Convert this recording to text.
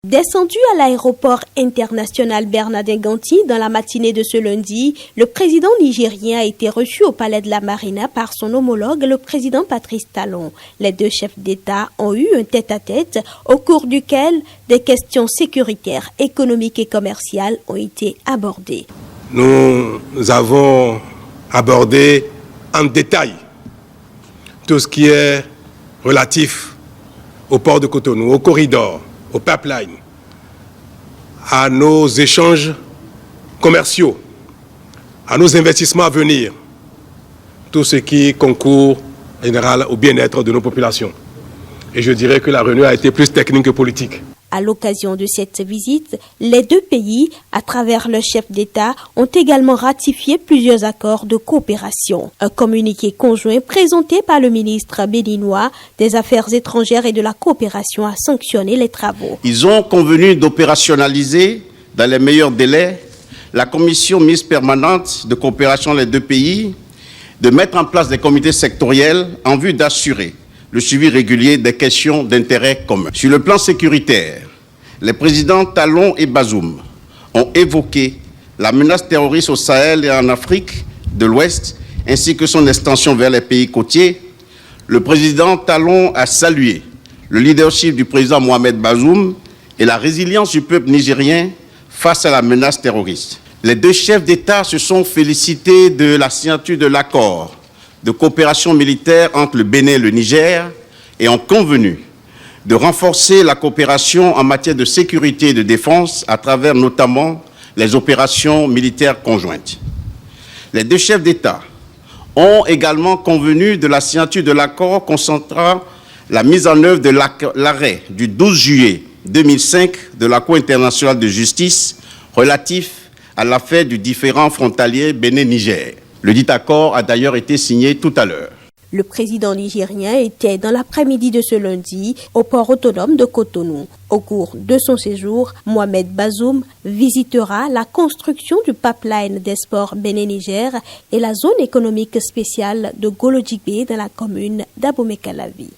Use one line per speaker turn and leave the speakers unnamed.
Descendu à l'aéroport international Bernardin Ganti dans la matinée de ce lundi, le président nigérien a été reçu au palais de la Marina par son homologue, le président Patrice Talon. Les deux chefs d'État ont eu un tête-à-tête au cours duquel des questions sécuritaires, économiques et commerciales ont été abordées.
Nous avons abordé en détail tout ce qui est relatif au port de Cotonou, au corridor, au pipeline, à nos échanges commerciaux, à nos investissements à venir, tout ce qui concourt en général au bien-être de nos populations. Et je dirais que la réunion a été plus technique que politique.
À l'occasion de cette visite, les deux pays, à travers le chef d'État, ont également ratifié plusieurs accords de coopération. Un communiqué conjoint présenté par le ministre béninois des Affaires étrangères et de la coopération a sanctionné les travaux.
Ils ont convenu d'opérationnaliser dans les meilleurs délais la commission mixte permanente de coopération des deux pays, de mettre en place des comités sectoriels en vue d'assurer le suivi régulier des questions d'intérêt commun. Sur le plan sécuritaire, les présidents Talon et Bazoum ont évoqué la menace terroriste au Sahel et en Afrique de l'Ouest, ainsi que son extension vers les pays côtiers. Le président Talon a salué le leadership du président Mohamed Bazoum et la résilience du peuple nigérien face à la menace terroriste. Les deux chefs d'État se sont félicités de la signature de l'accord de coopération militaire entre le Bénin et le Niger et ont convenu de renforcer la coopération en matière de sécurité et de défense à travers notamment les opérations militaires conjointes. Les deux chefs d'État ont également convenu de la signature de l'accord concentrant la mise en œuvre de l'arrêt du 12 juillet 2005 de la Cour internationale de justice relatif à l'affaire du différend frontalier Bénin-Niger. Le dit accord a d'ailleurs été signé tout à l'heure.
Le président nigérien était dans l'après-midi de ce lundi au port autonome de Cotonou. Au cours de son séjour, Mohamed Bazoum visitera la construction du pipeline des sports Bénin-Niger et la zone économique spéciale de Golodjibé dans la commune d'Abomey-Calavi.